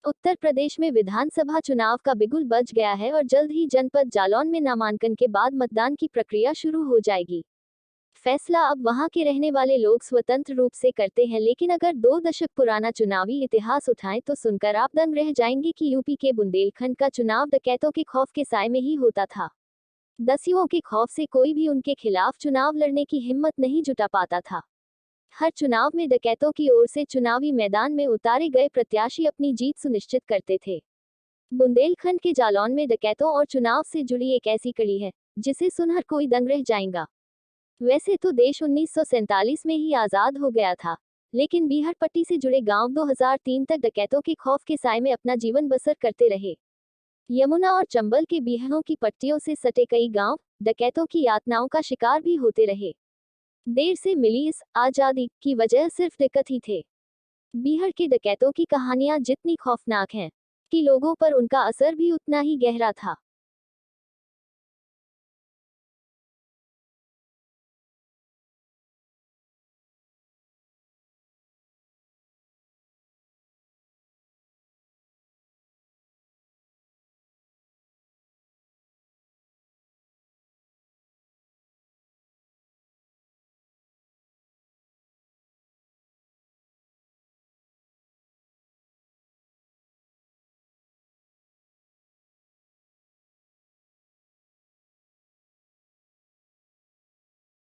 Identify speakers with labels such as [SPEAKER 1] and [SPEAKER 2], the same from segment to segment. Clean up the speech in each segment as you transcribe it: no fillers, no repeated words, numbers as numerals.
[SPEAKER 1] उत्तर प्रदेश में विधानसभा चुनाव का बिगुल बज गया है और जल्द ही जनपद जालौन में नामांकन के बाद मतदान की प्रक्रिया शुरू हो जाएगी। फैसला अब वहां के रहने वाले लोग स्वतंत्र रूप से करते हैं, लेकिन अगर 2 दशक पुराना चुनावी इतिहास उठाएं तो सुनकर आप दंग रह जाएंगे कि यूपी के बुंदेलखंड का चुनाव डकैतों के खौफ के साए में ही होता था। दस्युओं के खौफ से कोई भी उनके खिलाफ चुनाव लड़ने की हिम्मत नहीं जुटा पाता था। हर चुनाव में डकैतों की ओर से चुनावी मैदान में उतारे गए प्रत्याशी अपनी जीत सुनिश्चित करते थे। बुंदेलखंड के जालौन में डकैतों और चुनाव से जुड़ी एक ऐसी कड़ी है जिसे सुनकर कोई दंग रह जाएगा। वैसे तो देश 1947 में ही आजाद हो गया था, लेकिन बीहड़ पट्टी से जुड़े गांव 2003 तक डकैतों के खौफ के साए में अपना जीवन बसर करते रहे। यमुना और चंबल के बीहड़ों की पट्टियों से सटे कई गांव डकैतों की यातनाओं का शिकार भी होते रहे। देर से मिली इस आजादी की वजह सिर्फ दिक्कत ही थे। बीहड़ के डकैतों की कहानियां जितनी खौफनाक हैं कि लोगों पर उनका असर भी उतना ही गहरा था।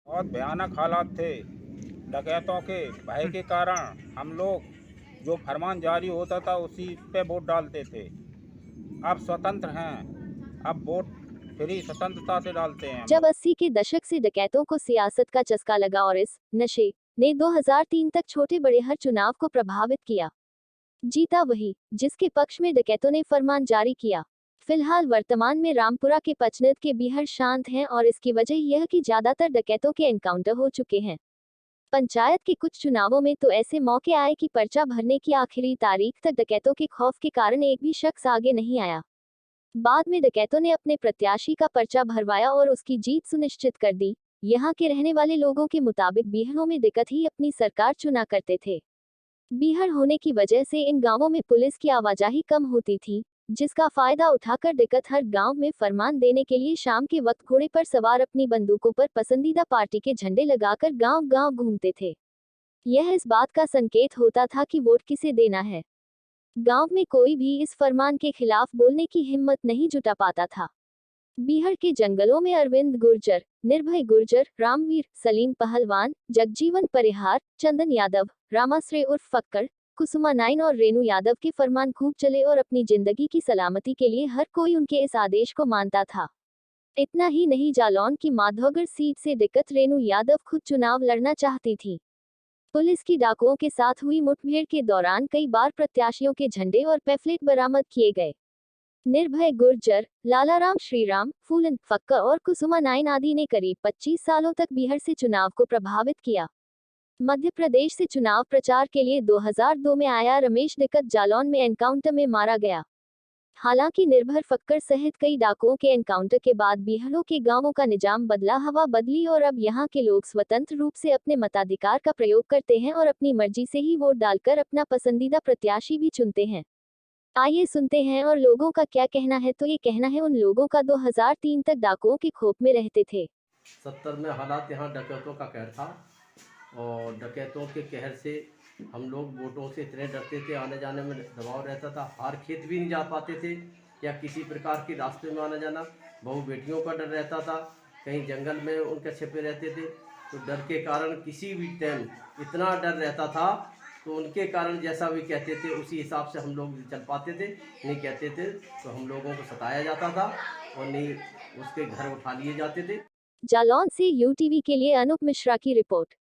[SPEAKER 2] बहुत भयानक हालात थे। डकैतों के भय के कारण हम लोग जो फरमान जारी होता था उसी पे वोट डालते थे। अब स्वतंत्र हैं, अब वोट फ्री स्वतंत्रता से डालते हैं हम
[SPEAKER 1] जब
[SPEAKER 2] लोग।
[SPEAKER 1] 80 के दशक से डकैतों को सियासत का चस्का लगा और इस नशे ने 2003 तक छोटे बड़े हर चुनाव को प्रभावित किया। जीता वही जिसके पक्ष में डकैतों ने फरमान जारी किया। फिलहाल वर्तमान में रामपुरा के पचनद के बीहड़ शांत हैं और इसकी वजह यह कि ज्यादातर डकैतों के एनकाउंटर हो चुके हैं। पंचायत के कुछ चुनावों में तो ऐसे मौके आए कि पर्चा भरने की आखिरी तारीख तक डकैतों के खौफ के कारण एक भी शख्स आगे नहीं आया। बाद में डकैतों ने अपने प्रत्याशी का पर्चा भरवाया और उसकी जीत सुनिश्चित कर दी। यहाँ के रहने वाले लोगों के मुताबिक बीहड़ों में दिक्कत ही अपनी सरकार चुना करते थे। बीहड़ होने की वजह से इन गांवों में पुलिस की आवाजाही कम होती थी, जिसका फायदा उठाकर दिक्कत हर गांव में फरमान देने के लिए शाम के वक्त घोड़े पर सवार अपनी बंदूकों पर पसंदीदा पार्टी के झंडे लगाकर गांव-गांव घूमते थे। यह इस बात का संकेत होता था कि वोट किसे देना है। गांव में कोई भी इस फरमान के खिलाफ बोलने की हिम्मत नहीं जुटा पाता था। बीहड़ के जंगलों में अरविंद गुर्जर, निर्भय गुर्जर, रामवीर, सलीम पहलवान, जगजीवन परिहार, चंदन यादव, रामाश्रय उर्फ फक्कड़, कुसुमा नाइन और रेणु यादव के फरमान खूब चले और अपनी जिंदगी की सलामती के लिए हर कोई उनके इस आदेश को मानता था। इतना ही नहीं, जालौन की माधोगढ़ सीट से दिक्कत रेणु यादव खुद चुनाव लड़ना चाहती थी। पुलिस की डाकुओं के साथ हुई मुठभेड़ के दौरान कई बार प्रत्याशियों के झंडे और पैफलेट बरामद किए गए। निर्भय गुर्जर, लालाराम श्रीराम, फूलन फक्का और कुसुमा नाइन आदि ने करीब 25 सालों तक बीहड़ से चुनाव को प्रभावित किया। मध्य प्रदेश से चुनाव प्रचार के लिए 2002 में आया रमेश दिक्कत जालौन में एनकाउंटर में मारा गया। हालांकि निर्भय फक्कर सहित कई डाकुओं के एनकाउंटर के बाद बीहड़ों के गांवों का निजाम बदला, हवा बदली और अब यहां के लोग स्वतंत्र रूप से अपने मताधिकार का प्रयोग करते हैं और अपनी मर्जी से ही वोट डालकर अपना पसंदीदा प्रत्याशी भी चुनते हैं। आइए सुनते हैं और लोगों का क्या कहना है। तो ये कहना है उन लोगों का 2003 तक डाकुओं के खौफ में रहते थे।
[SPEAKER 3] 70 में हालात यहाँ डकैतों का कहर था और डकैतों के कहर से हम लोग वोटों से इतने डरते थे, आने जाने में दबाव रहता था, हर खेत भी नहीं जा पाते थे या किसी प्रकार के रास्ते में आना जाना। बहू बेटियों का डर रहता था, कहीं जंगल में उनके छिपे रहते थे, तो डर के कारण किसी भी टाइम इतना डर रहता था, तो उनके कारण जैसा भी कहते थे उसी हिसाब से हम लोग चल पाते थे। नहीं कहते थे तो हम लोगों को सताया जाता था और नहीं उसके घर उठा लिए जाते थे।
[SPEAKER 1] जालौन से यूटीवी के लिए अनूप मिश्रा की रिपोर्ट।